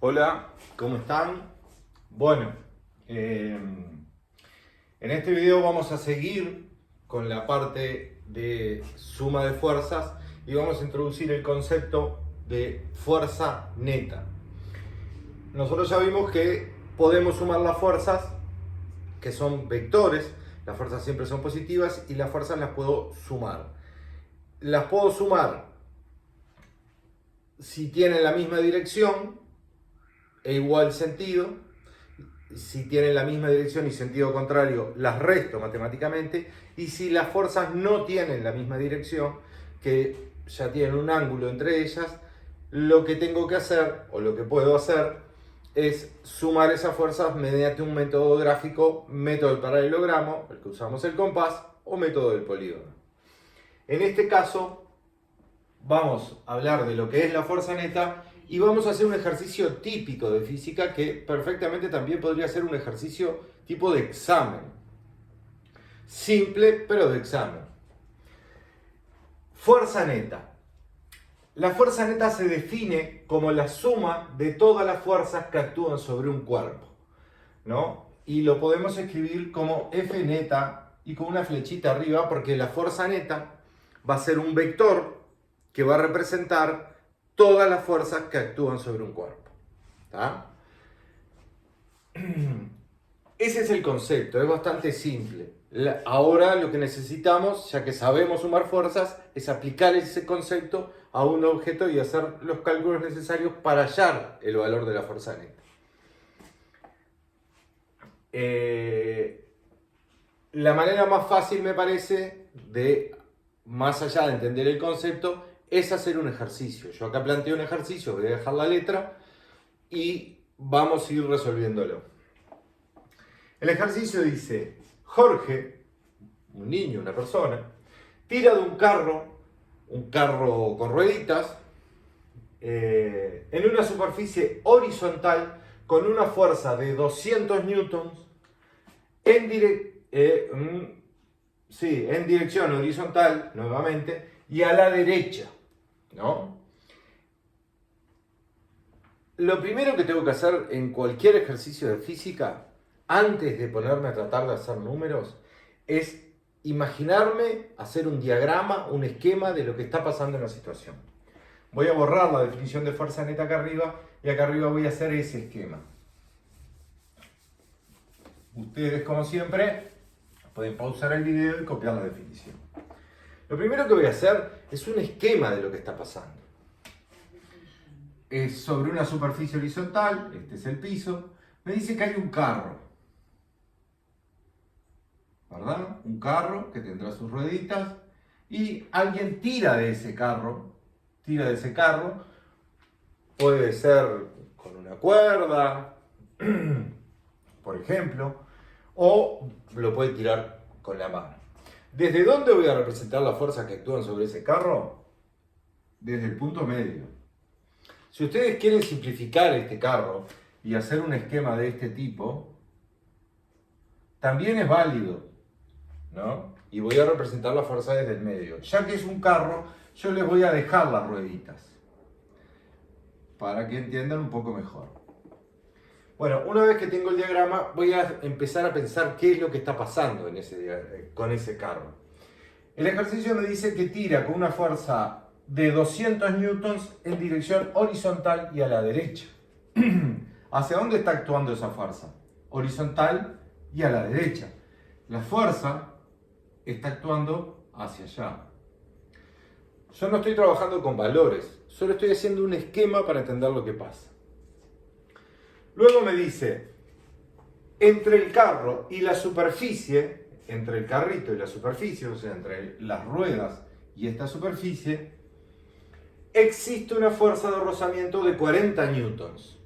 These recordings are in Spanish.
Hola, ¿cómo están? Bueno, en este video vamos a seguir con la parte de suma de fuerzas y vamos a introducir el concepto de fuerza neta. Nosotros ya vimos que podemos sumar las fuerzas, que son vectores, las fuerzas siempre son positivas y las fuerzas las puedo sumar. Las puedo sumar si tienen la misma dirección e igual sentido. Si tienen la misma dirección y sentido contrario, las resto matemáticamente. Y si las fuerzas no tienen la misma dirección, que ya tienen un ángulo entre ellas, lo que tengo que hacer, o lo que puedo hacer, es sumar esas fuerzas mediante un método gráfico, método del paralelogramo, el que usamos el compás, o método del polígono. En este caso, vamos a hablar de lo que es la fuerza neta y vamos a hacer un ejercicio típico de física que perfectamente también podría ser un ejercicio tipo de examen. Simple, pero de examen. Fuerza neta. La fuerza neta se define como la suma de todas las fuerzas que actúan sobre un cuerpo, ¿no? Y lo podemos escribir como F neta y con una flechita arriba porque la fuerza neta va a ser un vector que va a representar todas las fuerzas que actúan sobre un cuerpo. ¿Tá? Ese es el concepto, es bastante simple. Ahora lo que necesitamos, ya que sabemos sumar fuerzas, es aplicar ese concepto a un objeto y hacer los cálculos necesarios para hallar el valor de la fuerza neta. La manera más fácil, me parece, de, más allá de entender el concepto, es hacer un ejercicio. Yo acá planteo un ejercicio, voy a dejar la letra y vamos a ir resolviéndolo. El ejercicio dice: Jorge, un niño, una persona, tira de un carro con rueditas, en una superficie horizontal con una fuerza de 200 newtons en dirección horizontal, nuevamente, y a la derecha, ¿no? Lo primero que tengo que hacer en cualquier ejercicio de física, antes de ponerme a tratar de hacer números, es imaginarme hacer un diagrama, un esquema de lo que está pasando en la situación. Voy a borrar la definición de fuerza neta acá arriba y acá arriba voy a hacer ese esquema. Ustedes, como siempre, pueden pausar el video y copiar la definición. Lo primero que voy a hacer es un esquema de lo que está pasando. Es sobre una superficie horizontal, este es el piso, me dice que hay un carro, ¿verdad? Un carro que tendrá sus rueditas y alguien tira de ese carro, puede ser con una cuerda, por ejemplo, o lo puede tirar con la mano. ¿Desde dónde voy a representar las fuerzas que actúan sobre ese carro? Desde el punto medio. Si ustedes quieren simplificar este carro y hacer un esquema de este tipo, también es válido, ¿no? Y voy a representar la fuerza desde el medio. Ya que es un carro, yo les voy a dejar las rueditas para que entiendan un poco mejor. Bueno, una vez que tengo el diagrama, voy a empezar a pensar qué es lo que está pasando con ese carro. El ejercicio me dice que tira con una fuerza de 200 newtons en dirección horizontal y a la derecha. ¿Hacia dónde está actuando esa fuerza? Horizontal y a la derecha. La fuerza está actuando hacia allá. Yo no estoy trabajando con valores, solo estoy haciendo un esquema para entender lo que pasa. Luego me dice, entre el carro y la superficie, entre el carrito y la superficie, o sea, entre las ruedas y esta superficie, existe una fuerza de rozamiento de 40 newtons.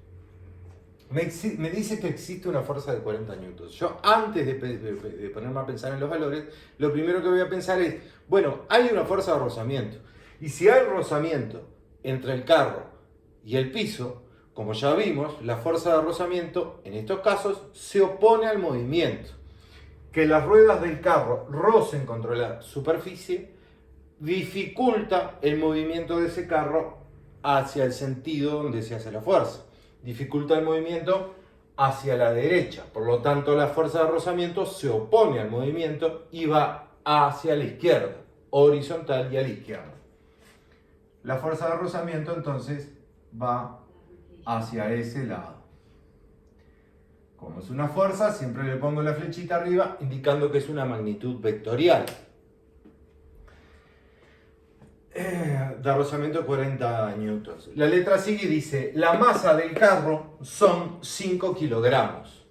Me dice que existe una fuerza de 40 newtons. Yo, antes de ponerme a pensar en los valores, lo primero que voy a pensar es, bueno, hay una fuerza de rozamiento. Y si hay rozamiento entre el carro y el piso, como ya vimos, la fuerza de rozamiento, en estos casos, se opone al movimiento. Que las ruedas del carro rocen contra la superficie dificulta el movimiento de ese carro hacia el sentido donde se hace la fuerza. dificulta el movimiento hacia la derecha. Por lo tanto, la fuerza de rozamiento se opone al movimiento y va hacia la izquierda, horizontal y a la izquierda. La fuerza de rozamiento entonces va hacia ese lado. Como es una fuerza, siempre le pongo la flechita arriba indicando que es una magnitud vectorial. De rozamiento 40 newtons. La letra sigue y dice, la masa del carro son 5 kilogramos.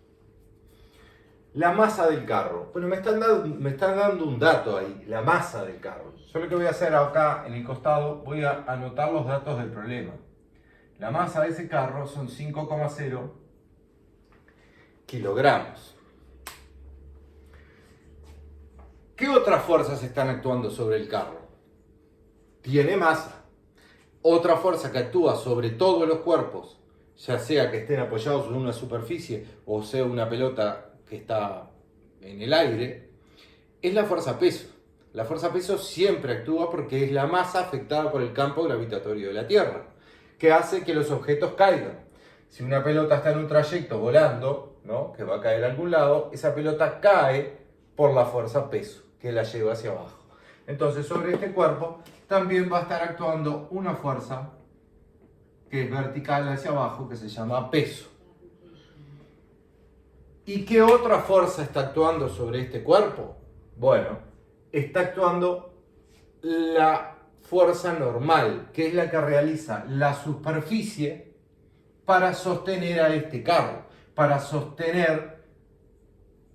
La masa del carro. Bueno, me están dando un dato ahí, la masa del carro. Yo lo que voy a hacer acá en el costado, voy a anotar los datos del problema. La masa de ese carro son 5,0 kilogramos. ¿Qué otras fuerzas están actuando sobre el carro? Tiene masa. Otra fuerza que actúa sobre todos los cuerpos, ya sea que estén apoyados en una superficie o sea una pelota que está en el aire, es la fuerza peso. La fuerza peso siempre actúa porque es la masa afectada por el campo gravitatorio de la Tierra, que hace que los objetos caigan. Si una pelota está en un trayecto volando, ¿no?, que va a caer a algún lado, esa pelota cae por la fuerza peso, que la lleva hacia abajo. Entonces, sobre este cuerpo también va a estar actuando una fuerza que es vertical hacia abajo, que se llama peso. ¿Y qué otra fuerza está actuando sobre este cuerpo? Bueno, está actuando la fuerza normal, que es la que realiza la superficie para sostener a este carro, para sostener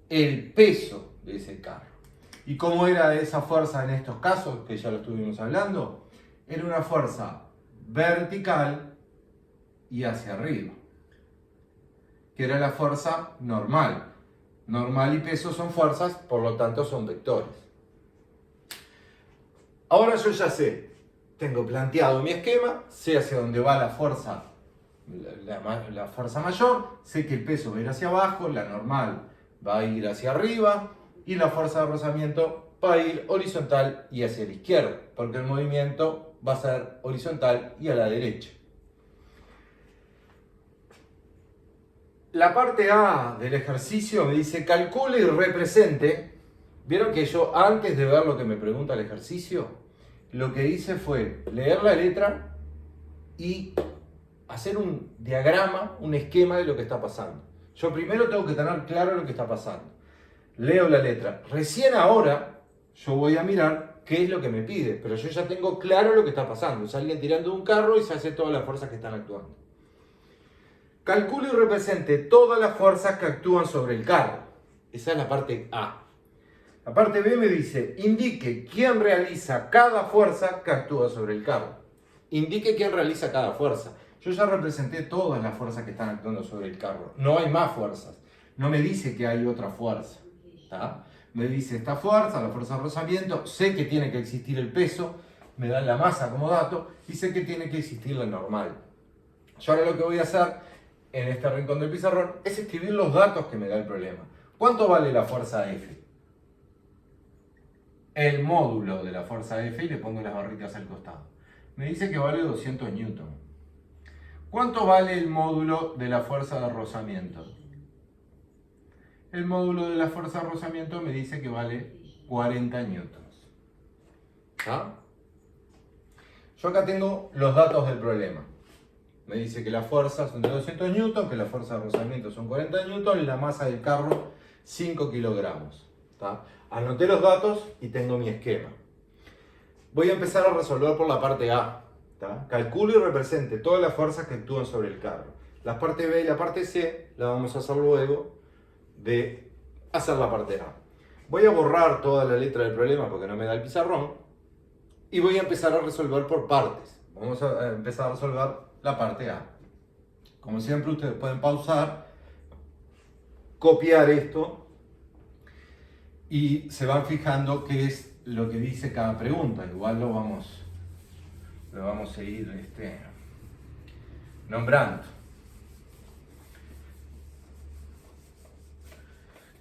el peso de ese carro. ¿Y cómo era esa fuerza en estos casos, que ya lo estuvimos hablando? Era una fuerza vertical y hacia arriba, que era la fuerza normal. Normal y peso son fuerzas, por lo tanto son vectores. Ahora yo ya sé, tengo planteado mi esquema, sé hacia dónde va la fuerza, la fuerza mayor, sé que el peso va a ir hacia abajo, la normal va a ir hacia arriba y la fuerza de rozamiento va a ir horizontal y hacia la izquierda, porque el movimiento va a ser horizontal y a la derecha. La parte A del ejercicio me dice calcule y represente. Vieron que yo antes de ver lo que me pregunta el ejercicio, lo que hice fue leer la letra y hacer un diagrama, un esquema de lo que está pasando. Yo primero tengo que tener claro lo que está pasando. Leo la letra. Recién ahora yo voy a mirar qué es lo que me pide, pero yo ya tengo claro lo que está pasando. Es alguien tirando un carro y se hace todas las fuerzas que están actuando. Calcule y represente todas las fuerzas que actúan sobre el carro. Esa es la parte A. La parte B me dice, indique quién realiza cada fuerza que actúa sobre el carro. Indique quién realiza cada fuerza. Yo ya representé todas las fuerzas que están actuando sobre el carro. No hay más fuerzas. No me dice que hay otra fuerza. ¿Tá? Me dice esta fuerza, la fuerza de rozamiento. Sé que tiene que existir el peso. Me dan la masa como dato. Y sé que tiene que existir la normal. Yo ahora lo que voy a hacer en este rincón del pizarrón es escribir los datos que me da el problema. ¿Cuánto vale la fuerza F? El módulo de la fuerza F y le pongo las barritas al costado. Me dice que vale 200 newton. ¿Cuánto vale el módulo de la fuerza de rozamiento? El módulo de la fuerza de rozamiento me dice que vale 40 newtons. ¿Ah? Yo acá tengo los datos del problema. Me dice que las fuerzas son de 200 newtons, que la fuerza de rozamiento son 40 newtons y la masa del carro 5 kilogramos. ¿Tá? Anoté los datos y tengo mi esquema. Voy a empezar a resolver por la parte A. ¿Tá? Calculo y represente todas las fuerzas que actúan sobre el carro. La parte B y la parte C la vamos a hacer luego de hacer la parte A. Voy a borrar toda la letra del problema porque no me da el pizarrón y voy a empezar a resolver por partes. Vamos a empezar a resolver la parte A. Como siempre, ustedes pueden pausar, copiar esto y se van fijando qué es lo que dice cada pregunta. Igual lo vamos a ir nombrando.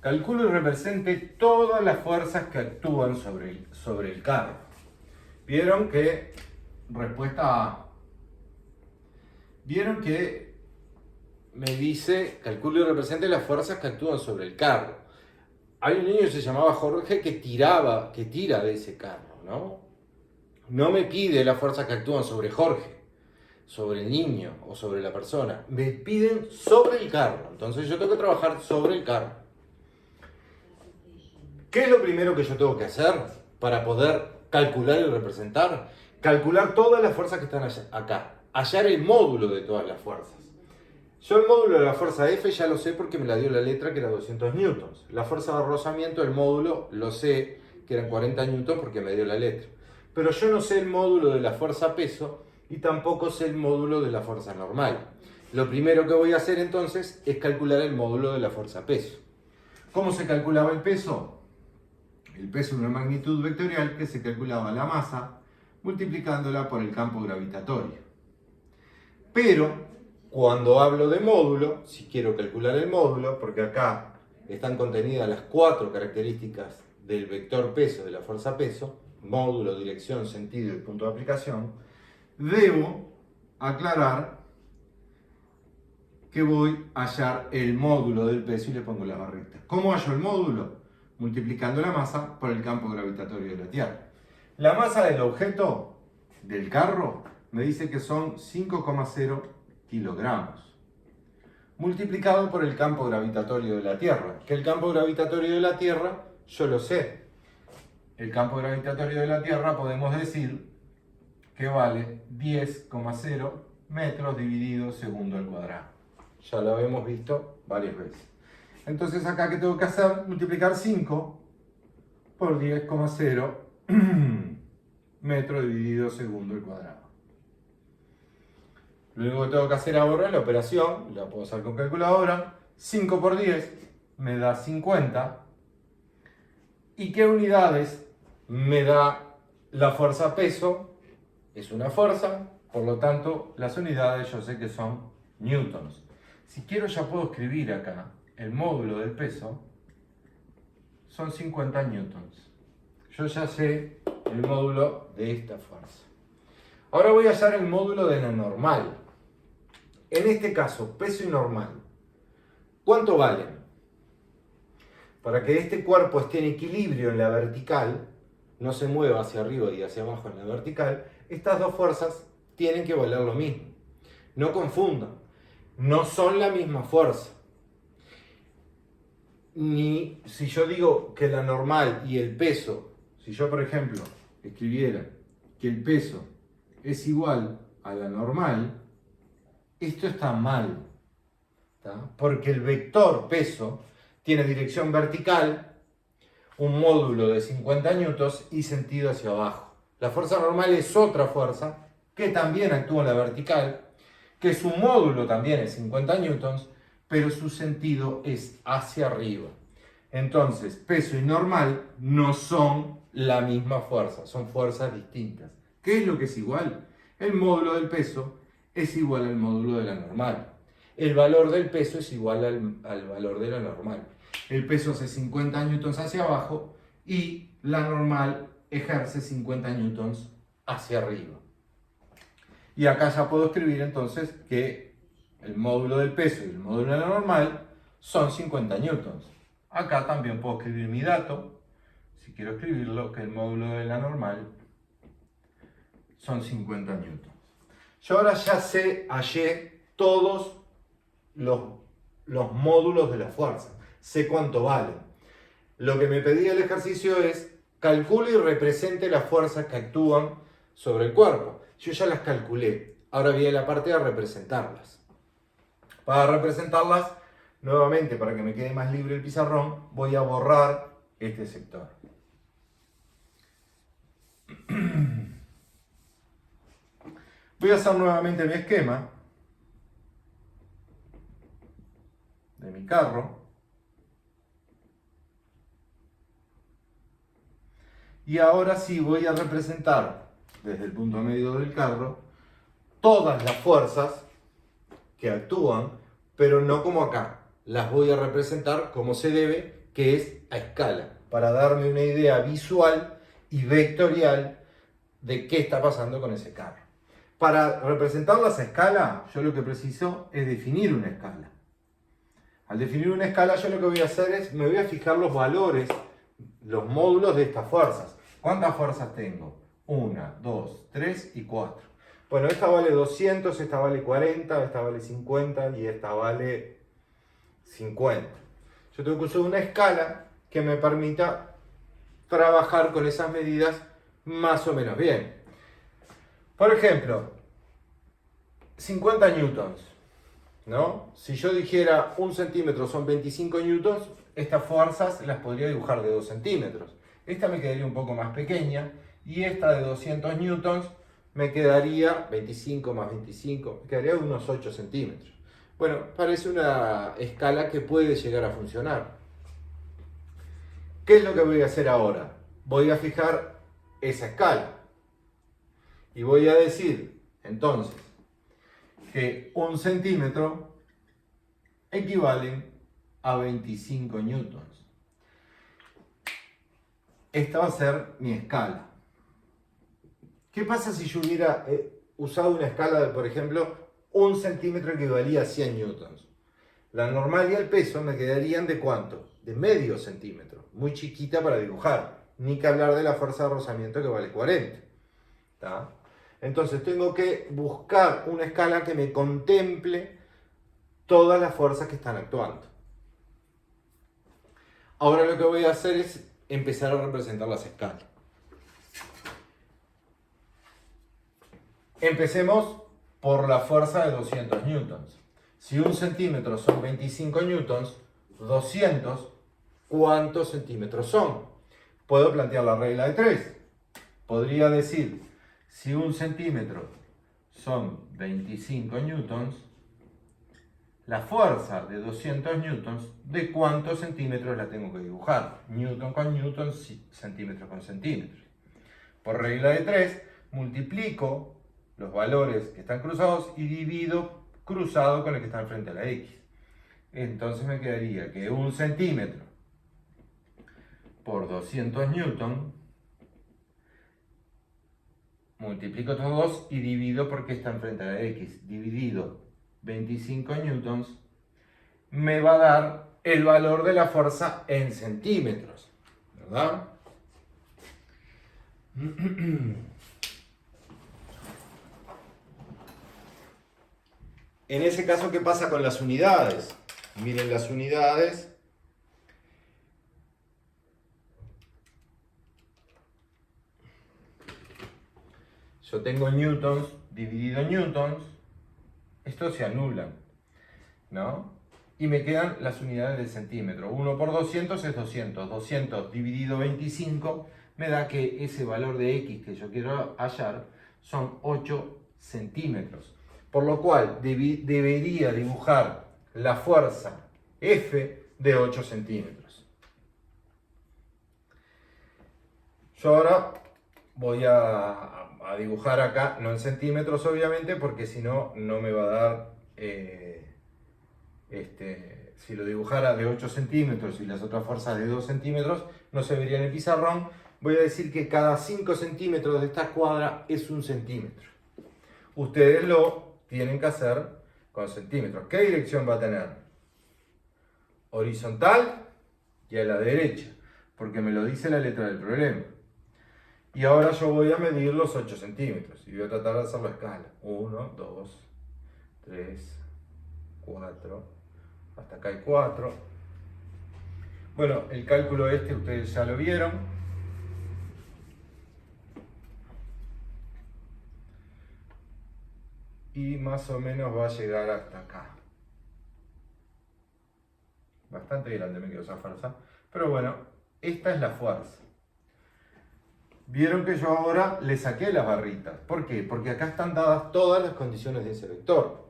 Calculo y represente todas las fuerzas que actúan sobre el carro. Vieron que, respuesta A, vieron que me dice, calcule y represente las fuerzas que actúan sobre el carro. Hay un niño que se llamaba Jorge que tira de ese carro, ¿no? No me pide las fuerzas que actúan sobre Jorge, sobre el niño o sobre la persona. Me piden sobre el carro. Entonces yo tengo que trabajar sobre el carro. ¿Qué es lo primero que yo tengo que hacer para poder calcular y representar? Calcular todas las fuerzas que están acá. Hallar el módulo de todas las fuerzas. Yo el módulo de la fuerza F ya lo sé porque me la dio la letra, que era 200 newtons. La fuerza de rozamiento, el módulo, lo sé, que eran 40 newtons porque me dio la letra. Pero yo no sé el módulo de la fuerza peso y tampoco sé el módulo de la fuerza normal. Lo primero que voy a hacer entonces es calcular el módulo de la fuerza peso. ¿Cómo se calculaba el peso? El peso es una magnitud vectorial que se calculaba la masa multiplicándola por el campo gravitatorio. Pero cuando hablo de módulo, si quiero calcular el módulo, porque acá están contenidas las 4 características del vector peso, de la fuerza peso, módulo, dirección, sentido y punto de aplicación, debo aclarar que voy a hallar el módulo del peso y le pongo la barrita. ¿Cómo hallo el módulo? Multiplicando la masa por el campo gravitatorio de la Tierra. La masa del objeto del carro me dice que son 5,0 kilogramos. Multiplicado por el campo gravitatorio de la Tierra. Que el campo gravitatorio de la Tierra, yo lo sé. El campo gravitatorio de la Tierra podemos decir que vale 10,0 metros dividido segundo al cuadrado. Ya lo hemos visto varias veces. Entonces acá, ¿qué tengo que hacer? Multiplicar 5 por 10,0 metro dividido segundo al cuadrado. Lo único que tengo que hacer ahora es la operación, la puedo hacer con calculadora. 5 por 10 me da 50. ¿Y qué unidades me da la fuerza peso? Es una fuerza, por lo tanto las unidades yo sé que son newtons. Si quiero ya puedo escribir acá el módulo del peso, son 50 newtons. Yo ya sé el módulo de esta fuerza. Ahora voy a hallar el módulo de la normal. En este caso, peso y normal, ¿cuánto valen? Para que este cuerpo esté en equilibrio en la vertical, no se mueva hacia arriba y hacia abajo en la vertical, estas dos fuerzas tienen que valer lo mismo. No confundan, no son la misma fuerza. Ni si yo digo que la normal y el peso, si yo por ejemplo escribiera que el peso es igual a la normal, esto está mal, ¿tá? Porque el vector peso tiene dirección vertical, un módulo de 50 newtons y sentido hacia abajo. La fuerza normal es otra fuerza que también actúa en la vertical, que su módulo también es 50 newtons, pero su sentido es hacia arriba. Entonces, peso y normal no son la misma fuerza, son fuerzas distintas. ¿Qué es lo que es igual? El módulo del peso es igual al módulo de la normal. El valor del peso es igual al valor de la normal. El peso hace 50 newtons hacia abajo y la normal ejerce 50 newtons hacia arriba. Y acá ya puedo escribir entonces que el módulo del peso y el módulo de la normal son 50 newtons. Acá también puedo escribir mi dato, si quiero escribirlo, que el módulo de la normal son 50 newtons. Yo ahora ya hallé todos los módulos de la fuerza, sé cuánto valen. Lo que me pedía el ejercicio es calcule y represente las fuerzas que actúan sobre el cuerpo. Yo ya las calculé, ahora viene la parte de representarlas. Para representarlas, nuevamente, para que me quede más libre el pizarrón, voy a borrar este sector. Voy a hacer nuevamente mi esquema de mi carro. Y ahora sí voy a representar desde el punto medio del carro todas las fuerzas que actúan, pero no como acá. Las voy a representar como se debe, que es a escala, para darme una idea visual y vectorial de qué está pasando con ese carro. Para representarlas a escala, yo lo que preciso es definir una escala. Al definir una escala, yo lo que voy a hacer es, me voy a fijar los valores, los módulos de estas fuerzas. ¿Cuántas fuerzas tengo? 1, 2, 3 y 4. Bueno, esta vale 200, esta vale 40, esta vale 50 y esta vale 50. Yo tengo que usar una escala que me permita trabajar con esas medidas más o menos bien. Por ejemplo, 50 newtons, ¿no? Si yo dijera 1 centímetro son 25 newtons, estas fuerzas las podría dibujar de 2 centímetros. Esta me quedaría un poco más pequeña y esta de 200 newtons me quedaría 25 más 25, me quedaría unos 8 centímetros. Bueno, parece una escala que puede llegar a funcionar. ¿Qué es lo que voy a hacer ahora? Voy a fijar esa escala. Y voy a decir, entonces, que 1 centímetro equivale a 25 newtons. Esta va a ser mi escala. ¿Qué pasa si yo hubiera usado una escala de, por ejemplo, 1 centímetro equivalía a 100 newtons? La normal y el peso me quedarían ¿de cuánto? De medio centímetro. Muy chiquita para dibujar. Ni que hablar de la fuerza de rozamiento que vale 40. ¿Tá? Entonces tengo que buscar una escala que me contemple todas las fuerzas que están actuando. Ahora lo que voy a hacer es empezar a representar las escalas. Empecemos por la fuerza de 200 newtons. Si 1 centímetro son 25 newtons, 200, ¿cuántos centímetros son? Puedo plantear la regla de 3. Podría decir, si 1 centímetro son 25 newtons, la fuerza de 200 newtons, ¿de cuántos centímetros la tengo que dibujar? Newton con newton, centímetros con centímetros. Por regla de 3, multiplico los valores que están cruzados y divido cruzado con el que está enfrente a la X. Entonces me quedaría que 1 centímetro por 200 newton, multiplico estos dos y divido porque está enfrente a la X. Dividido 25 newtons me va a dar el valor de la fuerza en centímetros, ¿verdad? En ese caso, ¿qué pasa con las unidades? Miren las unidades. Yo tengo newtons dividido newtons. Estos se anulan, ¿no? Y me quedan las unidades del centímetro. 1 por 200 es 200. 200 dividido 25 me da que ese valor de X que yo quiero hallar son 8 centímetros. Por lo cual debería dibujar la fuerza F de 8 centímetros. Yo ahora voy a dibujar acá, no en centímetros obviamente, porque si no, no me va a dar, si lo dibujara de 8 centímetros y las otras fuerzas de 2 centímetros, no se vería en el pizarrón. Voy a decir que cada 5 centímetros de esta escuadra es 1 centímetro. Ustedes lo tienen que hacer con centímetros. ¿Qué dirección va a tener? Horizontal y a la derecha, porque me lo dice la letra del problema. Y ahora yo voy a medir los 8 centímetros y voy a tratar de hacer la escala. 1, 2, 3, 4, hasta acá hay 4. Bueno, el cálculo ustedes ya lo vieron. Y más o menos va a llegar hasta acá. Bastante grande me quedó esa fuerza. Pero bueno, esta es la fuerza. Vieron que yo ahora le saqué las barritas. ¿Por qué? Porque acá están dadas todas las condiciones de ese vector.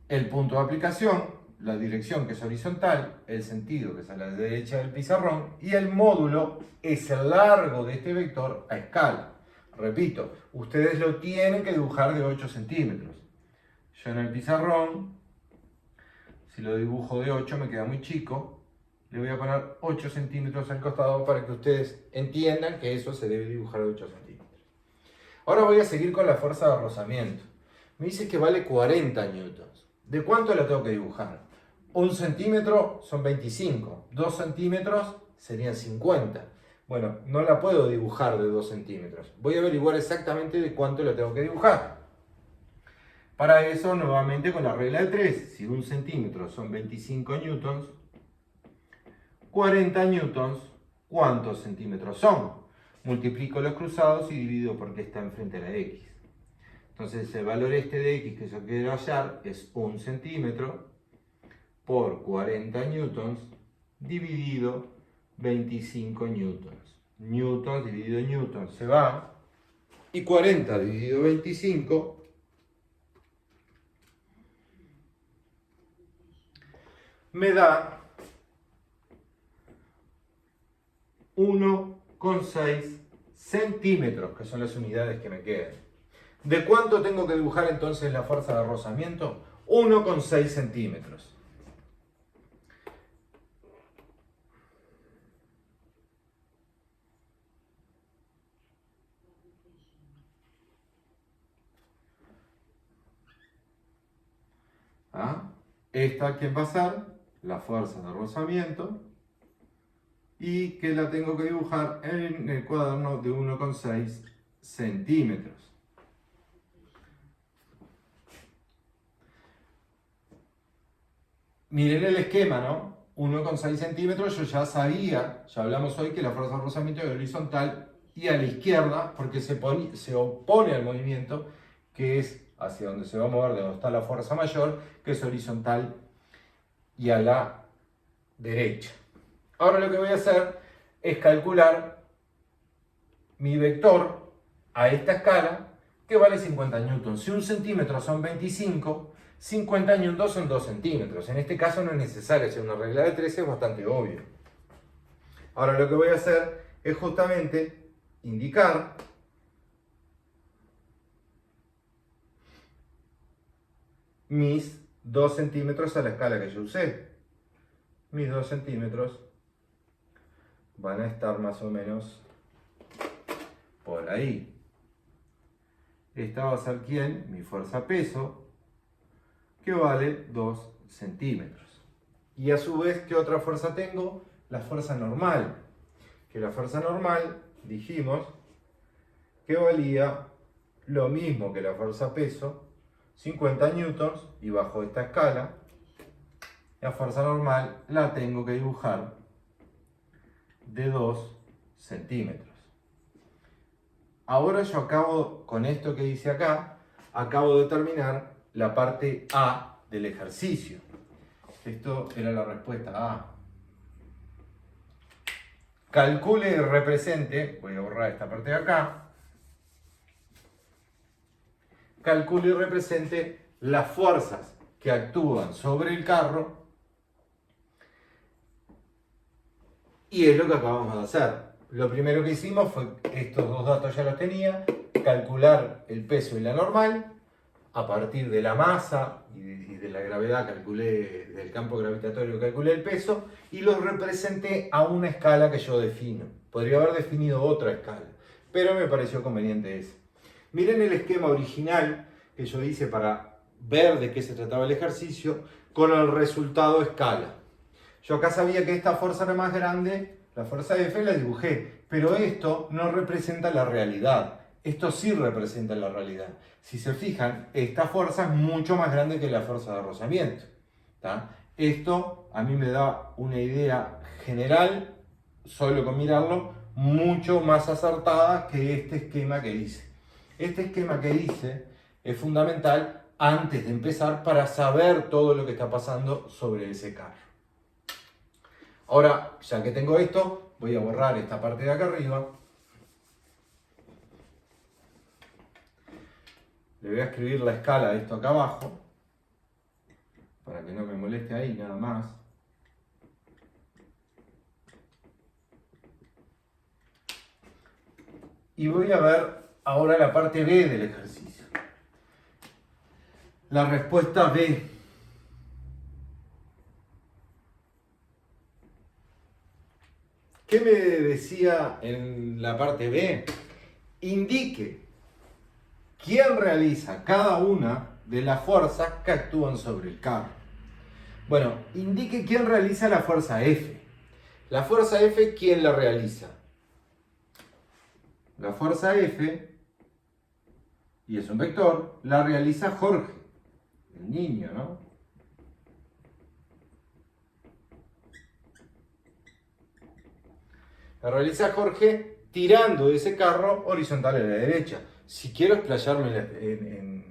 El punto de aplicación, la dirección que es horizontal, el sentido que es a la derecha del pizarrón y el módulo es el largo de este vector a escala. Repito, ustedes lo tienen que dibujar de 8 centímetros. Yo en el pizarrón, si lo dibujo de 8 me queda muy chico. Le voy a poner 8 centímetros al costado para que ustedes entiendan que eso se debe dibujar de 8 centímetros. Ahora voy a seguir con la fuerza de rozamiento. Me dice que vale 40 newtons. ¿De cuánto la tengo que dibujar? 1 centímetro son 25. 2 centímetros serían 50. Bueno, no la puedo dibujar de 2 centímetros. Voy a averiguar exactamente de cuánto la tengo que dibujar. Para eso, nuevamente con la regla de 3. Si 1 centímetro son 25 newtons, 40 newtons, ¿cuántos centímetros son? Multiplico los cruzados y divido porque está enfrente de la x. Entonces el valor este de x que yo quiero hallar es 1 centímetro por 40 newtons dividido 25 newtons. Newtons dividido newtons se va. Y 40 dividido 25 me da 1,6 centímetros, que son las unidades que me quedan. ¿De cuánto tengo que dibujar entonces la fuerza de rozamiento? 1,6 centímetros. ¿Ah? Esta, ¿quién va a ser? La fuerza de rozamiento. Y que la tengo que dibujar en el cuaderno de 1,6 centímetros. Miren el esquema, ¿no? 1,6 centímetros, yo ya sabía, ya hablamos hoy que la fuerza de rozamiento es horizontal y a la izquierda, porque se opone al movimiento, que es hacia donde se va a mover, de donde está la fuerza mayor, que es horizontal y a la derecha. Ahora lo que voy a hacer es calcular mi vector a esta escala, que vale 50 newtons. Si 1 centímetro son 25, 50 newtons son 2 centímetros. En este caso no es necesario hacer una regla de 3, es bastante obvio. Ahora lo que voy a hacer es justamente indicar mis 2 centímetros a la escala que yo usé. Mis 2 centímetros van a estar más o menos por ahí. Esta va a ser ¿quién? Mi fuerza-peso, que vale 2 centímetros. Y a su vez, ¿qué otra fuerza tengo? La fuerza normal. Que la fuerza normal, dijimos, que valía lo mismo que la fuerza-peso, 50 newtons, y bajo esta escala, la fuerza normal la tengo que dibujar de 2 centímetros. Ahora yo acabo, con esto que dice acá, acabo de terminar la parte A del ejercicio. Esto era la respuesta A. Calcule y represente, voy a borrar esta parte de acá, calcule y represente las fuerzas que actúan sobre el carro, y es lo que acabamos de hacer. Lo primero que hicimos fue, estos dos datos ya los tenía, calcular el peso y la normal. A partir de la masa y de la gravedad calculé, del campo gravitatorio calculé el peso y los representé a una escala que yo defino. Podría haber definido otra escala, pero me pareció conveniente esa. Miren el esquema original que yo hice para ver de qué se trataba el ejercicio con el resultado escala. Yo acá sabía que esta fuerza era más grande, la fuerza F la dibujé, pero esto no representa la realidad. Esto sí representa la realidad. Si se fijan, esta fuerza es mucho más grande que la fuerza de rozamiento. Esto a mí me da una idea general, solo con mirarlo, mucho más acertada que este esquema que hice. Este esquema que hice es fundamental antes de empezar para saber todo lo que está pasando sobre ese carro. Ahora, ya que tengo esto, voy a borrar esta parte de acá arriba. Le voy a escribir la escala de esto acá abajo, para que no me moleste ahí nada más. Y voy a ver ahora la parte B del ejercicio. La respuesta B. ¿Qué me decía en la parte B? Indique ¿quién realiza cada una de las fuerzas que actúan sobre el carro? Bueno, indique quién realiza la fuerza F. La fuerza F, ¿quién la realiza? La fuerza F, y es un vector, la realiza Jorge, el niño, ¿no? La realiza Jorge tirando ese carro horizontal a la derecha. Si quiero explayarme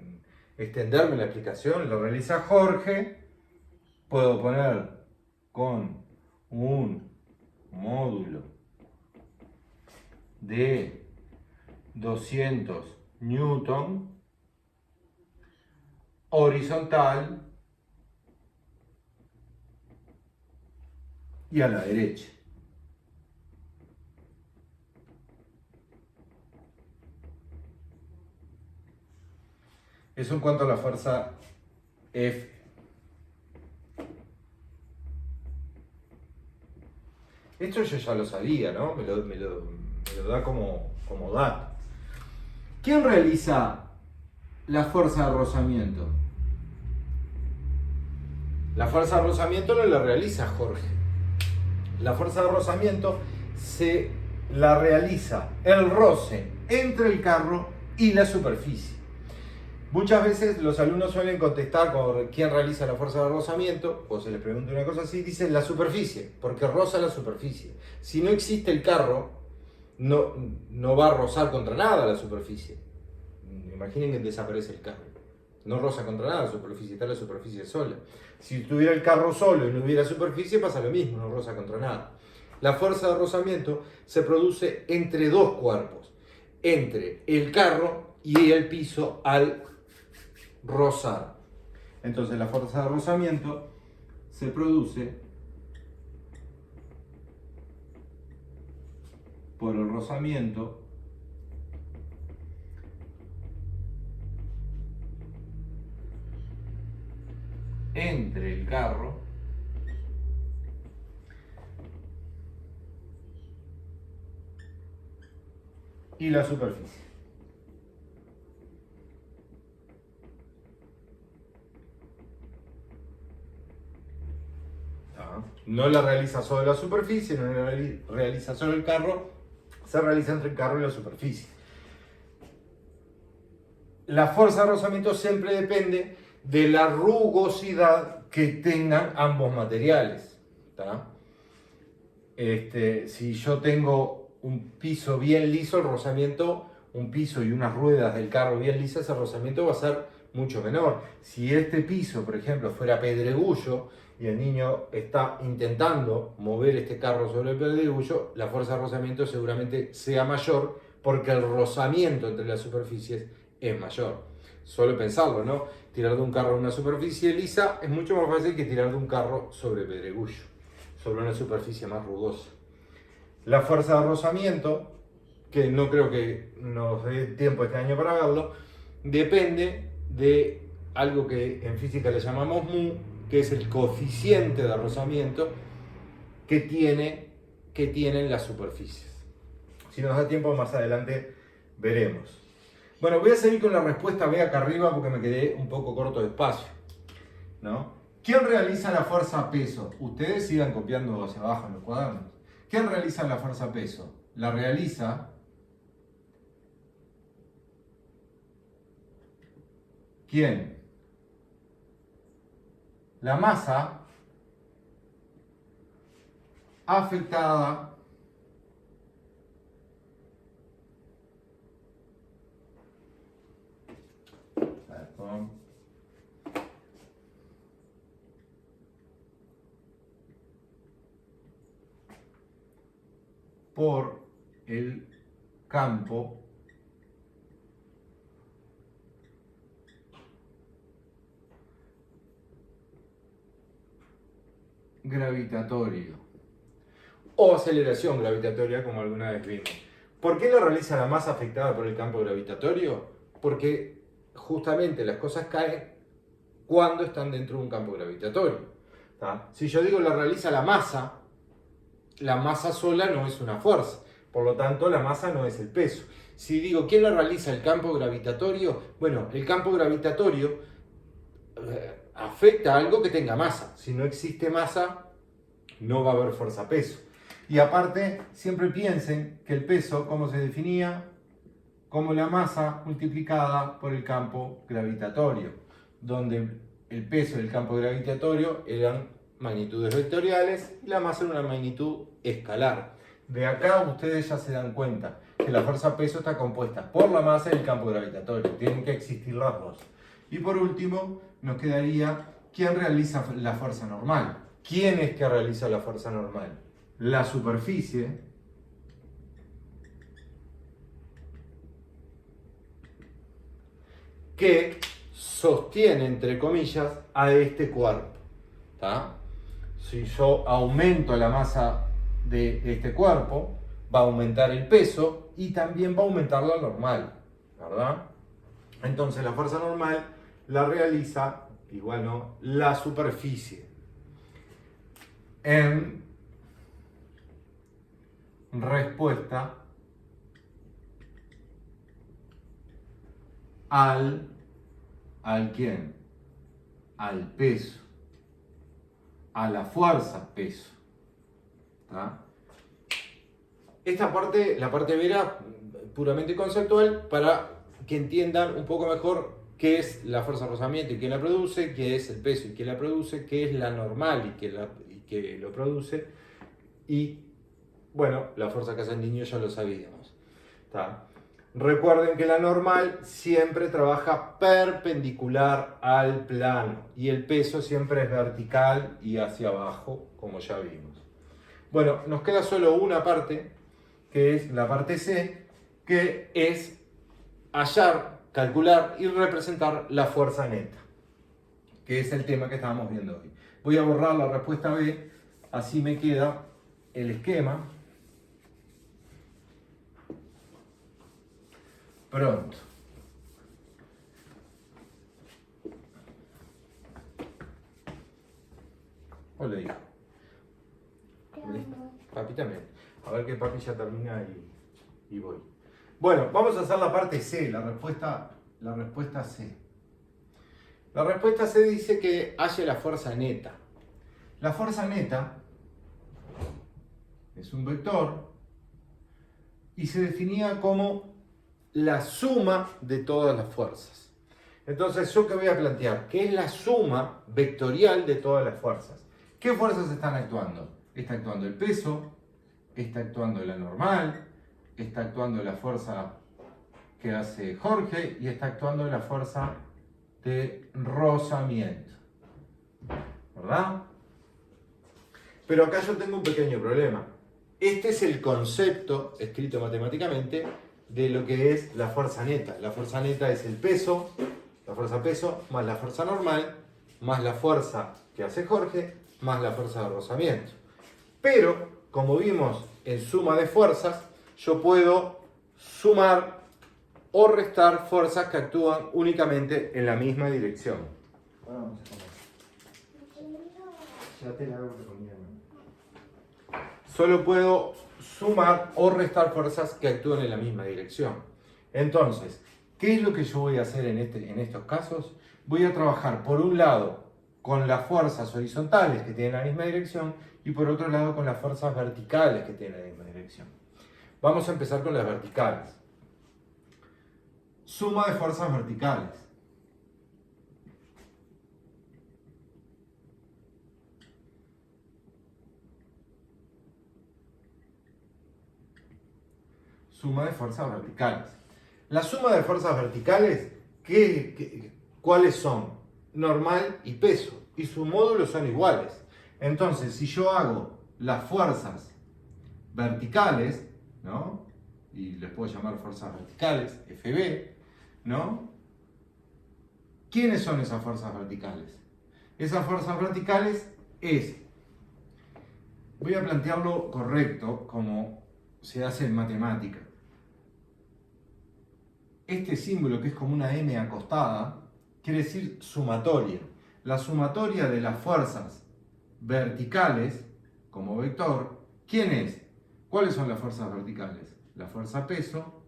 extenderme la explicación, lo realiza Jorge, puedo poner con un módulo de 200 newton horizontal y a la derecha. Eso en cuanto a la fuerza F. Esto yo ya lo sabía, ¿no? Me lo da como dato. ¿Quién realiza la fuerza de rozamiento? La fuerza de rozamiento no la realiza Jorge. La fuerza de rozamiento se la realiza el roce entre el carro y la superficie. Muchas veces los alumnos suelen contestar con quién realiza la fuerza de rozamiento, o se les pregunta una cosa así, dicen la superficie, porque roza la superficie. Si no existe el carro, no va a rozar contra nada la superficie. Imaginen que desaparece el carro. No roza contra nada la superficie, está la superficie sola. Si tuviera el carro solo y no hubiera superficie, pasa lo mismo, no roza contra nada. La fuerza de rozamiento se produce entre dos cuerpos, entre el carro y el piso al rozar. Entonces la fuerza de rozamiento se produce por el rozamiento entre el carro y la superficie. No la realiza solo la superficie, no la realiza solo el carro, se realiza entre el carro y la superficie. La fuerza de rozamiento siempre depende de la rugosidad que tengan ambos materiales. Si yo tengo un piso bien liso, el rozamiento, un piso y unas ruedas del carro bien lisas, el rozamiento va a ser mucho menor. Si este piso, por ejemplo, fuera pedregullo y el niño está intentando mover este carro sobre el pedregullo, la fuerza de rozamiento seguramente sea mayor porque el rozamiento entre las superficies es mayor. Solo pensarlo, ¿no? Tirar de un carro a una superficie lisa es mucho más fácil que tirar de un carro sobre pedregullo, sobre una superficie más rugosa. La fuerza de rozamiento, que no creo que nos dé tiempo este año para verlo, depende de algo que en física le llamamos mu, que es el coeficiente de rozamiento que tienen las superficies. Si nos da tiempo más adelante veremos. Bueno, voy a seguir con la respuesta B acá arriba porque me quedé un poco corto de espacio, ¿no? ¿Quién realiza la fuerza peso? Ustedes sigan copiando hacia abajo en los cuadernos. ¿Quién realiza la fuerza peso? La realiza ¿quién? La masa afectada por el campo gravitatorio o aceleración gravitatoria, como alguna vez vimos. ¿Por qué lo realiza la masa afectada por el campo gravitatorio? Porque justamente las cosas caen cuando están dentro de un campo gravitatorio. Si yo digo la realiza la masa sola no es una fuerza, por lo tanto la masa no es el peso. Si digo, ¿quién lo realiza? ¿El campo gravitatorio? Bueno, el campo gravitatorio afecta a algo que tenga masa. Si no existe masa, no va a haber fuerza-peso. Y aparte, siempre piensen que el peso, ¿cómo se definía? Como la masa multiplicada por el campo gravitatorio, donde el peso del campo gravitatorio eran magnitudes vectoriales y la masa era una magnitud escalar. De acá ustedes ya se dan cuenta que la fuerza-peso está compuesta por la masa y el campo gravitatorio. Tienen que existir las dos. Y por último, nos quedaría quién realiza la fuerza normal. ¿Quién es que realiza la fuerza normal? La superficie que sostiene, entre comillas, a este cuerpo. ¿Tá? Si yo aumento la masa de este cuerpo, va a aumentar el peso y también va a aumentar la normal, ¿verdad? Entonces la fuerza normal la realiza, igual no, la superficie en respuesta ¿al quién? Al peso, a la fuerza peso. ¿Tá? Esta parte, la parte B era puramente conceptual para que entiendan un poco mejor qué es la fuerza de rozamiento y quién la produce, qué es el peso y quién la produce, qué es la normal y que lo produce. Y bueno, la fuerza que hace el niño ya lo sabíamos. ¿Tá? Recuerden que la normal siempre trabaja perpendicular al plano y el peso siempre es vertical y hacia abajo, como ya vimos. Bueno, nos queda solo una parte, que es la parte C, que es hallar, calcular y representar la fuerza neta, que es el tema que estábamos viendo hoy. Voy a borrar la respuesta B, así me queda el esquema. Pronto. Hola, hijo. Papi también. A ver que papi ya termina y voy. Bueno, vamos a hacer la parte C, la respuesta C. La respuesta C dice que halle la fuerza neta. La fuerza neta es un vector y se definía como la suma de todas las fuerzas. Entonces, ¿yo qué voy a plantear? ¿Qué es la suma vectorial de todas las fuerzas? ¿Qué fuerzas están actuando? Está actuando el peso, está actuando la normal, está actuando la fuerza que hace Jorge y está actuando la fuerza de rozamiento. ¿Verdad? Pero acá yo tengo un pequeño problema. Este es el concepto, escrito matemáticamente, de lo que es la fuerza neta. La fuerza neta es el peso, la fuerza peso, más la fuerza normal, más la fuerza que hace Jorge, más la fuerza de rozamiento. Pero, como vimos en suma de fuerzas, yo puedo sumar o restar fuerzas que actúan únicamente en la misma dirección. Vamos a comer. Ya te la hago de comida. Solo puedo sumar o restar fuerzas que actúan en la misma dirección. Entonces, ¿qué es lo que yo voy a hacer en estos casos? Voy a trabajar por un lado con las fuerzas horizontales que tienen la misma dirección y por otro lado con las fuerzas verticales que tienen la misma dirección. Vamos a empezar con las verticales. Suma de fuerzas verticales. Suma de fuerzas verticales. La suma de fuerzas verticales, ¿cuáles son? Normal y peso. Y sus módulos son iguales. Entonces, si yo hago las fuerzas verticales, ¿no? Y les puedo llamar fuerzas verticales, FB, ¿no? ¿Quiénes son esas fuerzas verticales? Esas fuerzas verticales voy a plantearlo correcto, como se hace en matemática. Este símbolo, que es como una M acostada, quiere decir sumatoria. La sumatoria de las fuerzas verticales, como vector, ¿quién es? ¿Cuáles son las fuerzas verticales? La fuerza peso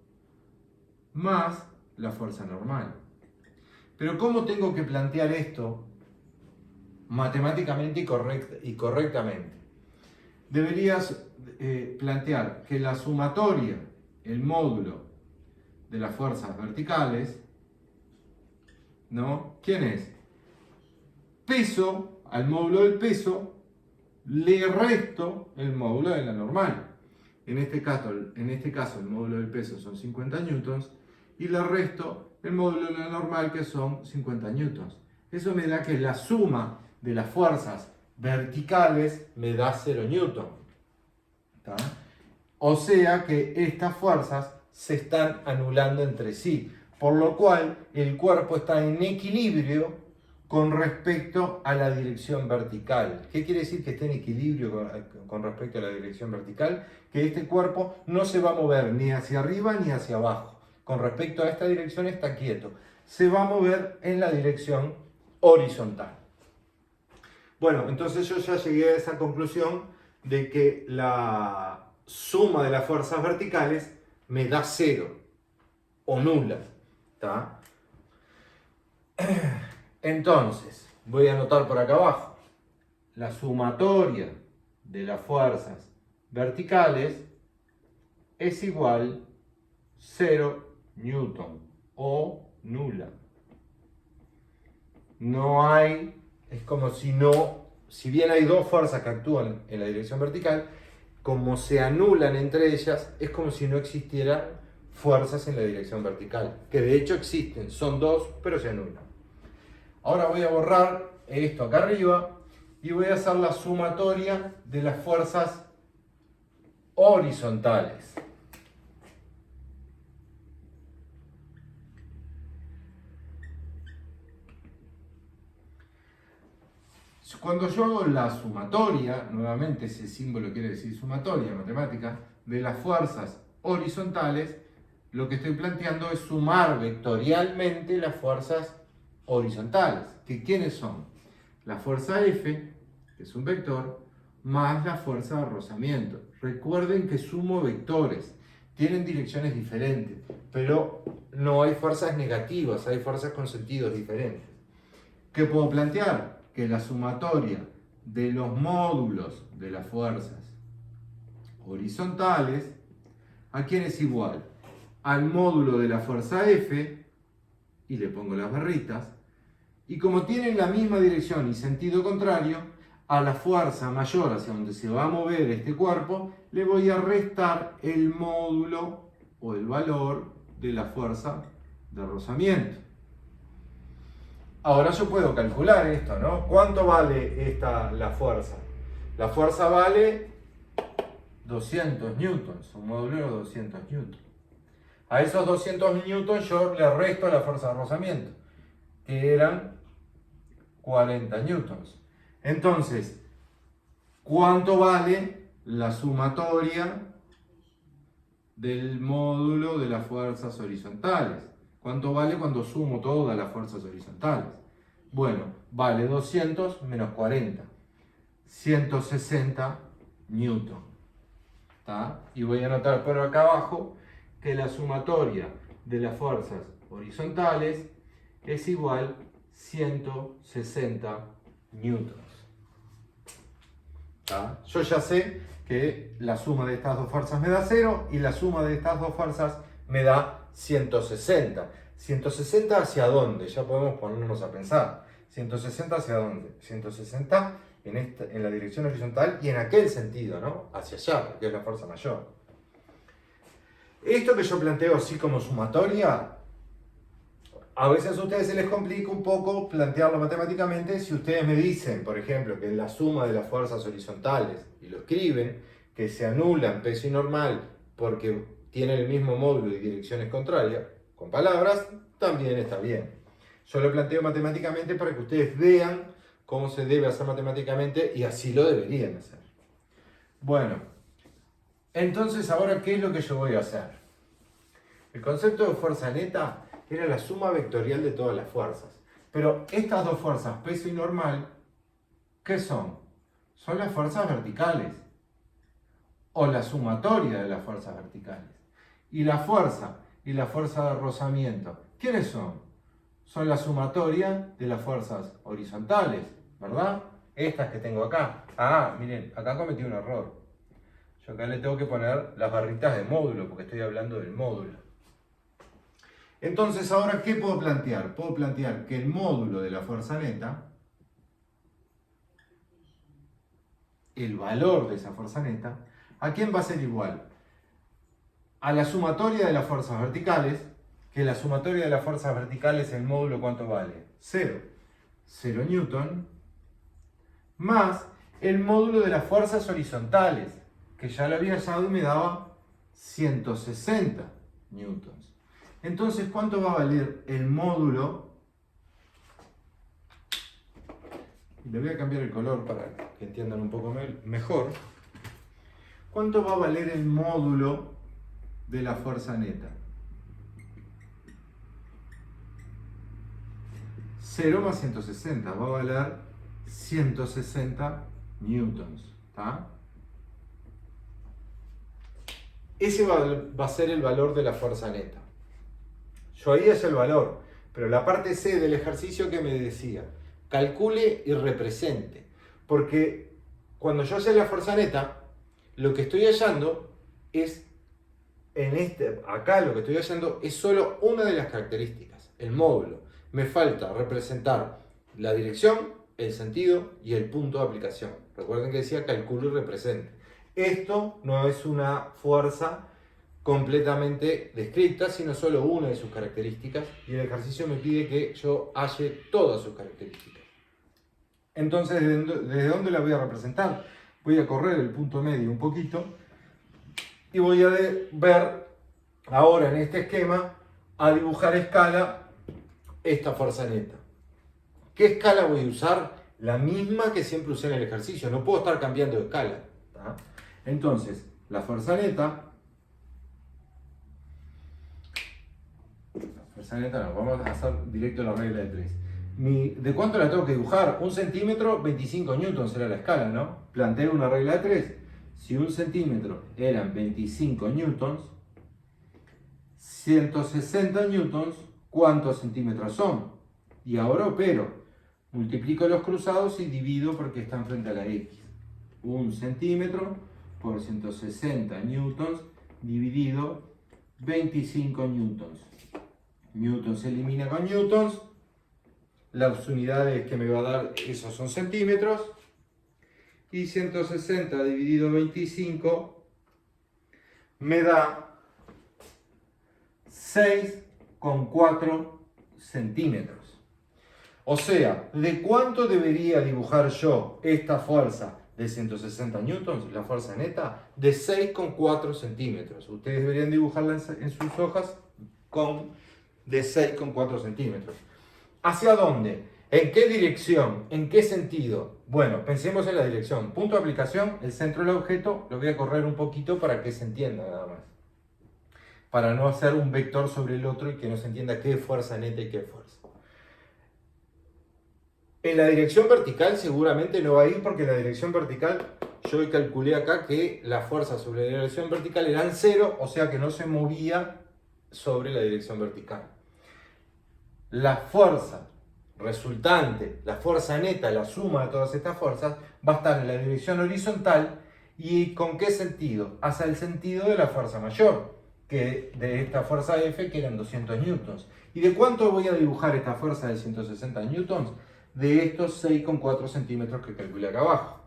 más la fuerza normal. Pero ¿cómo tengo que plantear esto matemáticamente y correctamente? Deberías plantear que la sumatoria, el módulo de las fuerzas verticales, ¿no? ¿Quién es? Peso, al módulo del peso, le resto el módulo de la normal. En este caso el módulo del peso son 50 newtons y le resto el módulo de la normal que son 50 newtons. Eso me da que la suma de las fuerzas verticales me da 0 newton. ¿Tá? O sea que estas fuerzas se están anulando entre sí, por lo cual el cuerpo está en equilibrio con respecto a la dirección vertical. ¿Qué quiere decir que esté en equilibrio con respecto a la dirección vertical? Que este cuerpo no se va a mover ni hacia arriba ni hacia abajo. Con respecto a esta dirección está quieto. Se va a mover en la dirección horizontal. Bueno, entonces yo ya llegué a esa conclusión de que la suma de las fuerzas verticales me da 0 o nula. ¿Tá? Entonces, voy a anotar por acá abajo, la sumatoria de las fuerzas verticales es igual 0 newton o nula. No hay, es como si no, si bien hay dos fuerzas que actúan en la dirección vertical, como se anulan entre ellas, es como si no existieran fuerzas en la dirección vertical, que de hecho existen, son dos, pero se anulan. Ahora voy a borrar esto acá arriba y voy a hacer la sumatoria de las fuerzas horizontales. Cuando yo hago la sumatoria, nuevamente ese símbolo quiere decir sumatoria matemática, de las fuerzas horizontales, lo que estoy planteando es sumar vectorialmente las fuerzas horizontales. ¿Quiénes son? La fuerza F, que es un vector, más la fuerza de rozamiento. Recuerden que sumo vectores, tienen direcciones diferentes, pero no hay fuerzas negativas, hay fuerzas con sentidos diferentes. ¿Qué puedo plantear? Que la sumatoria de los módulos de las fuerzas horizontales, ¿a quién es igual? Al módulo de la fuerza F, y le pongo las barritas, y como tienen la misma dirección y sentido contrario, a la fuerza mayor hacia donde se va a mover este cuerpo, le voy a restar el módulo o el valor de la fuerza de rozamiento. Ahora yo puedo calcular esto, ¿no? ¿Cuánto vale la fuerza? La fuerza vale 200 newtons, un módulo de 200 newtons. A esos 200 newtons yo le resto la fuerza de rozamiento, que eran 40 newtons. Entonces, ¿cuánto vale la sumatoria del módulo de las fuerzas horizontales? ¿Cuánto vale cuando sumo todas las fuerzas horizontales? Bueno, vale 200 menos 40. 160 newton. ¿Tá? Y voy a anotar por acá abajo que la sumatoria de las fuerzas horizontales es igual a 160 newtons. ¿Tá? Yo ya sé que la suma de estas dos fuerzas me da 0 y la suma de estas dos fuerzas me da 160. ¿160 hacia dónde? Ya podemos ponernos a pensar. ¿160 hacia dónde? 160 en la dirección horizontal y en aquel sentido, ¿no? Hacia allá, que es la fuerza mayor. Esto que yo planteo así como sumatoria, a veces a ustedes se les complica un poco plantearlo matemáticamente si ustedes me dicen, por ejemplo, que la suma de las fuerzas horizontales, y lo escriben, que se anulan peso y normal porque tienen el mismo módulo y direcciones contrarias, con palabras, también está bien. Yo lo planteo matemáticamente para que ustedes vean cómo se debe hacer matemáticamente y así lo deberían hacer. Bueno, entonces ahora, ¿qué es lo que yo voy a hacer? El concepto de fuerza neta era la suma vectorial de todas las fuerzas. Pero estas dos fuerzas, peso y normal, ¿qué son? Son las fuerzas verticales o la sumatoria de las fuerzas verticales. Y la fuerza y la fuerza de rozamiento. ¿Quiénes son? Son la sumatoria de las fuerzas horizontales, ¿verdad? Estas que tengo acá. Ah, miren, acá cometí un error. Yo acá le tengo que poner las barritas de módulo, porque estoy hablando del módulo. Entonces, ahora, ¿qué puedo plantear? Puedo plantear que el módulo de la fuerza neta, el valor de esa fuerza neta, ¿a quién va a ser igual? A la sumatoria de las fuerzas verticales, que la sumatoria de las fuerzas verticales, el módulo, ¿cuánto vale? 0. 0 newton, más el módulo de las fuerzas horizontales, que ya lo había hallado y me daba 160 newtons. Entonces, ¿cuánto va a valer el módulo? Le voy a cambiar el color para que entiendan un poco mejor. ¿Cuánto va a valer el módulo de la fuerza neta? 0 más 160 va a valer 160 newtons. ¿Tá? Ese va a ser el valor de la fuerza neta. Yo ahí es el valor, pero la parte C del ejercicio que me decía, calcule y represente. Porque cuando yo sé la fuerza neta, lo que estoy hallando es, acá lo que estoy hallando es solo una de las características, el módulo. Me falta representar la dirección, el sentido y el punto de aplicación. Recuerden que decía calcule y represente. Esto no es una fuerza completamente descrita, sino solo una de sus características, y el ejercicio me pide que yo halle todas sus características. Entonces, ¿desde dónde la voy a representar? Voy a correr el punto medio un poquito y voy a ver ahora en este esquema a dibujar a escala esta fuerza neta. ¿Qué escala voy a usar? La misma que siempre usé en el ejercicio, no puedo estar cambiando de escala. ¿Tá? Entonces, la fuerza neta no, vamos a hacer directo la regla de 3. ¿De cuánto la tengo que dibujar? 1 centímetro, 25 newtons era la escala, ¿no? Planteo una regla de 3. Si 1 centímetro eran 25 newtons, 160 newtons, ¿cuántos centímetros son? Y ahora opero. Multiplico los cruzados y divido porque están frente a la X. 1 centímetro por 160 newtons dividido 25 newtons. Newton se elimina con newtons. Las unidades que me va a dar, esos son centímetros. Y 160 dividido 25 me da 6,4 centímetros. O sea, ¿de cuánto debería dibujar yo esta fuerza de 160 newtons, la fuerza neta? De 6,4 centímetros. Ustedes deberían dibujarla en sus hojas de 6,4 centímetros. ¿Hacia dónde? ¿En qué dirección? ¿En qué sentido? Bueno, pensemos en la dirección. Punto de aplicación, el centro del objeto, lo voy a correr un poquito para que se entienda nada más. Para no hacer un vector sobre el otro y que no se entienda qué es fuerza neta y qué es fuerza. En la dirección vertical seguramente no va a ir porque en la dirección vertical yo calculé acá que la fuerza sobre la dirección vertical eran 0, o sea que no se movía sobre la dirección vertical. La fuerza resultante, la fuerza neta, la suma de todas estas fuerzas, va a estar en la dirección horizontal. ¿Y con qué sentido? Hacia el sentido de la fuerza mayor, que de esta fuerza F, que eran 200 newtons. ¿Y de cuánto voy a dibujar esta fuerza de 160 newtons? De estos 6,4 centímetros que calculé acá abajo.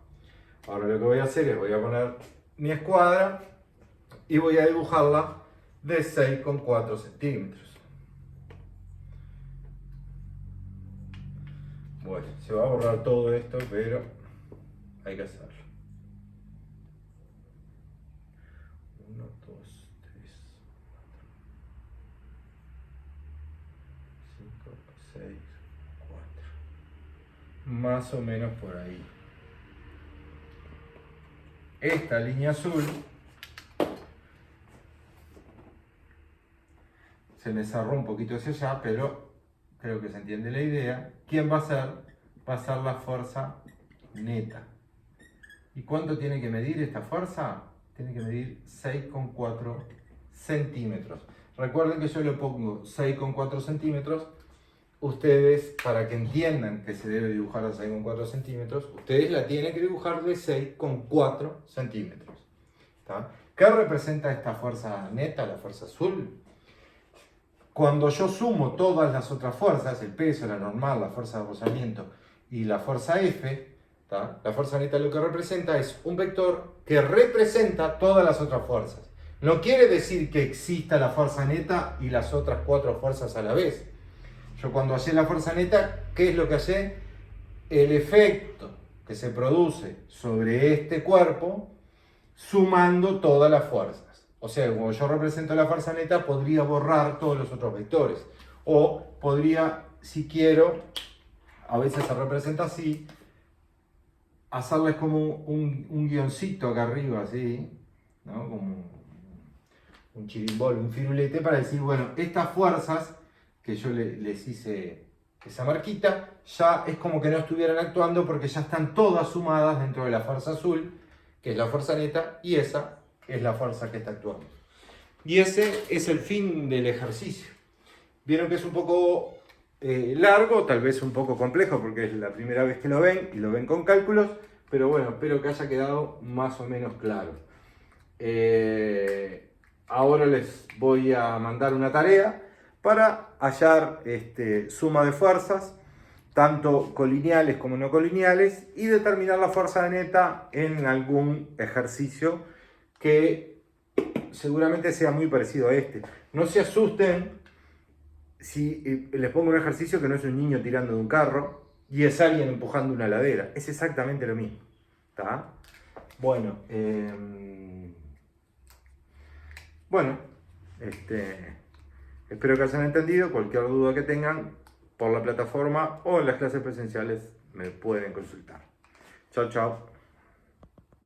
Ahora lo que voy a hacer es, voy a poner mi escuadra y voy a dibujarla de 6,4 centímetros. Bueno, se va a borrar todo esto, pero hay que hacerlo. 1, 2, 3, 4, 5, 6, 4. Más o menos por ahí. Esta línea azul se me cerró un poquito hacia allá, pero creo que se entiende la idea. ¿Quién va a ser? Va a ser la fuerza neta. ¿Y cuánto tiene que medir esta fuerza? Tiene que medir 6,4 centímetros. Recuerden que yo le pongo 6,4 centímetros. Ustedes, para que entiendan que se debe dibujar a 6,4 centímetros, ustedes la tienen que dibujar de 6,4 centímetros. ¿Tá? ¿Qué representa esta fuerza neta, la fuerza azul? Cuando yo sumo todas las otras fuerzas, el peso, la normal, la fuerza de apoyamiento y la fuerza F, ¿tá? La fuerza neta lo que representa es un vector que representa todas las otras fuerzas. No quiere decir que exista la fuerza neta y las otras 4 fuerzas a la vez. Yo cuando hallé la fuerza neta, ¿qué es lo que hallé? El efecto que se produce sobre este cuerpo sumando todas las fuerzas. O sea, como yo represento la fuerza neta, podría borrar todos los otros vectores. O podría, si quiero, a veces se representa así, hacerles como un guioncito acá arriba, así, ¿no? Como un chirimbol, un firulete, para decir, bueno, estas fuerzas que yo les hice esa marquita, ya es como que no estuvieran actuando porque ya están todas sumadas dentro de la fuerza azul, que es la fuerza neta, y esa es la fuerza que está actuando. Y ese es el fin del ejercicio. Vieron que es un poco largo, tal vez un poco complejo porque es la primera vez que lo ven y lo ven con cálculos, pero bueno, espero que haya quedado más o menos claro. Ahora les voy a mandar una tarea para hallar suma de fuerzas, tanto colineales como no colineales, y determinar la fuerza neta en algún ejercicio que seguramente sea muy parecido a este. No se asusten si les pongo un ejercicio que no es un niño tirando de un carro y es alguien empujando una ladera. Es exactamente lo mismo. ¿Tá? Bueno, espero que hayan entendido. Cualquier duda que tengan por la plataforma o en las clases presenciales me pueden consultar. Chao, chao.